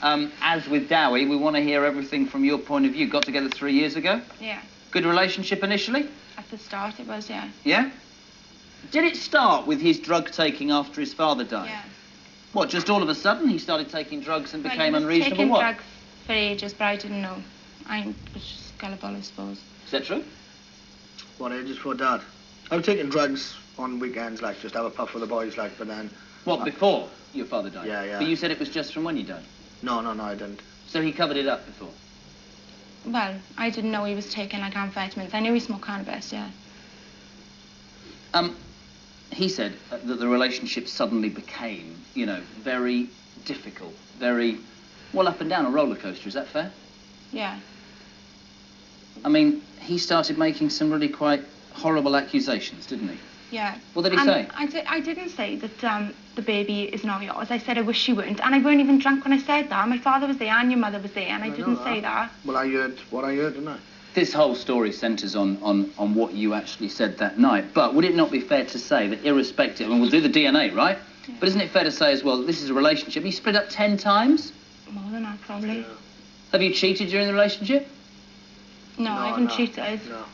As with Dowie, we want to hear everything from your point of view. Got together 3 years ago? Yeah. Good relationship initially? At the start it was, yeah. Yeah? Did it start with his drug taking after his father died? Yeah. What, just all of a sudden he started taking drugs and became he was unreasonable? taking What? drugs for ages, but I didn't know. I was just gullible, I suppose. Is that true? What ages for Dad? I was taking drugs on weekends, like, just have a puff with the boys, like, but then... What, before your father died? Yeah, yeah. But you said it was just from when you died? No, I didn't. So he covered it up before? Well, I didn't know he was taking, like, amphetamines. I knew he smoked cannabis, yeah. He said that the relationship suddenly became, you know, very difficult, very, well, up and down, a roller coaster. Is that fair? Yeah. I mean, he started making some really quite horrible accusations, didn't he? Yeah. What did he say? I didn't say that the baby is not yours. I said I wish she weren't. And I weren't even drunk when I said that. My father was there and your mother was there, and I didn't say that. Well, I heard what I heard, didn't I? This whole story centres on what you actually said that night. But would it not be fair to say that irrespective, and we'll do the DNA, right? Yeah. But isn't it fair to say as well, this is a relationship. You split up 10 times? More than that, probably. Yeah. Have you cheated during the relationship? No, I haven't cheated. No.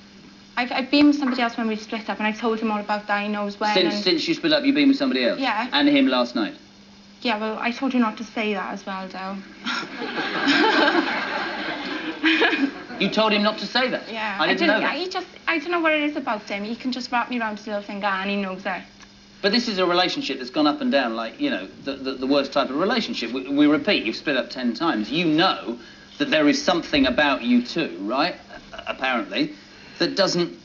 I've been with somebody else when we split up, and I've told him all about that. He knows when. Since you split up, you've been with somebody else? Yeah. And him last night? Yeah, well, I told you not to say that as well, Del. You told him not to say that? Yeah. I didn't know that. I don't know what it is about him. He can just wrap me around his little finger, and he knows that. But this is a relationship that's gone up and down like, you know, the worst type of relationship. We repeat, you've split up 10 times. You know that there is something about you two, right, apparently, that doesn't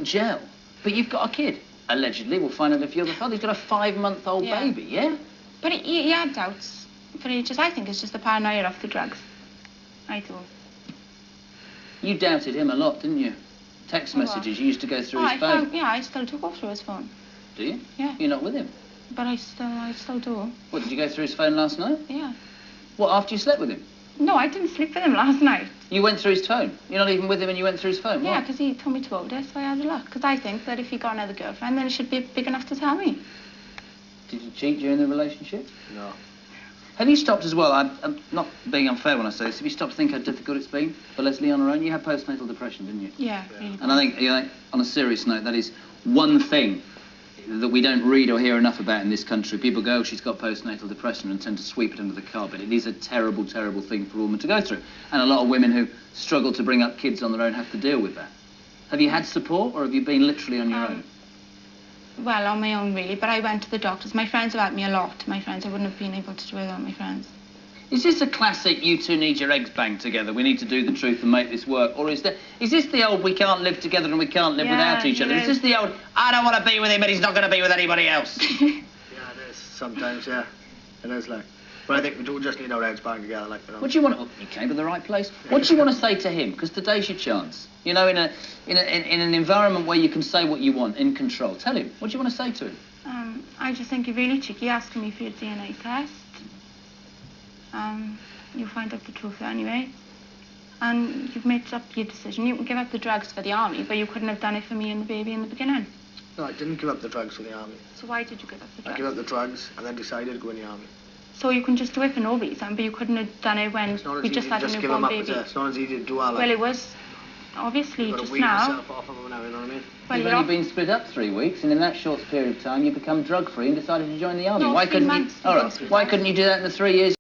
gel. But you've got a kid, allegedly. We'll find out if you're the father. He's got a 5-month-old baby, yeah? But he had doubts for ages. I think it's just the paranoia of the drugs. I do. You doubted him a lot, didn't you? Text messages, you used to go through his phone. Yeah, I still do go through his phone. Do you? Yeah. You're not with him? But I still do. What, did you go through his phone last night? Yeah. What, after you slept with him? No, I didn't sleep with him last night. You went through his phone? You're not even with him and you went through his phone? Yeah, because he told me to order, so I had a look. Because I think that if he got another girlfriend, then it should be big enough to tell me. Did you cheat during the relationship? No. Have you stopped as well? I'm not being unfair when I say this. Have you stopped to think how difficult it's been for Leslie on her own? You had postnatal depression, didn't you? Yeah, really. And I think, you know, on a serious note, that is one thing that we don't read or hear enough about in this country. People go, oh, she's got postnatal depression, and tend to sweep it under the carpet. It is a terrible, terrible thing for a woman to go through. And a lot of women who struggle to bring up kids on their own have to deal with that. Have you had support, or have you been literally on your own? Well, on my own, really, but I went to the doctors. My friends have helped me a lot. My friends, I wouldn't have been able to do it without my friends. Is this a classic, you two need your eggs banged together, we need to do the truth and make this work? Or is this the old, we can't live together and we can't live without each other? Is this the old, I don't want to be with him, but he's not going to be with anybody else? Yeah, it is. Sometimes, yeah. It is, like. But I think we do just need our eggs banged together, like, you know. What do you want to... Oh, you came to the right place. What do you want to say to him? Because today's your chance. You know, in an environment where you can say what you want, in control. Tell him. What do you want to say to him? I just think you're really cheeky asking me for your DNA test. You'll find out the truth anyway. And you've made up your decision. You can give up the drugs for the army, but you couldn't have done it for me and the baby in the beginning. No, I didn't give up the drugs for the army. So why did you give up the drugs? I gave up the drugs and then decided to go in the army. So you can just do it for no reason, but you couldn't have done it when we just had a newborn baby. It's not as easy to do all that. Well, it was, obviously, just now. You've got to wean yourself off of them now, you know what I mean? Well, you've only been split up 3 weeks, and in that short period of time, you become drug-free and decided to join the army. No, why 3 couldn't months. you... All right, why couldn't you do that in the 3 years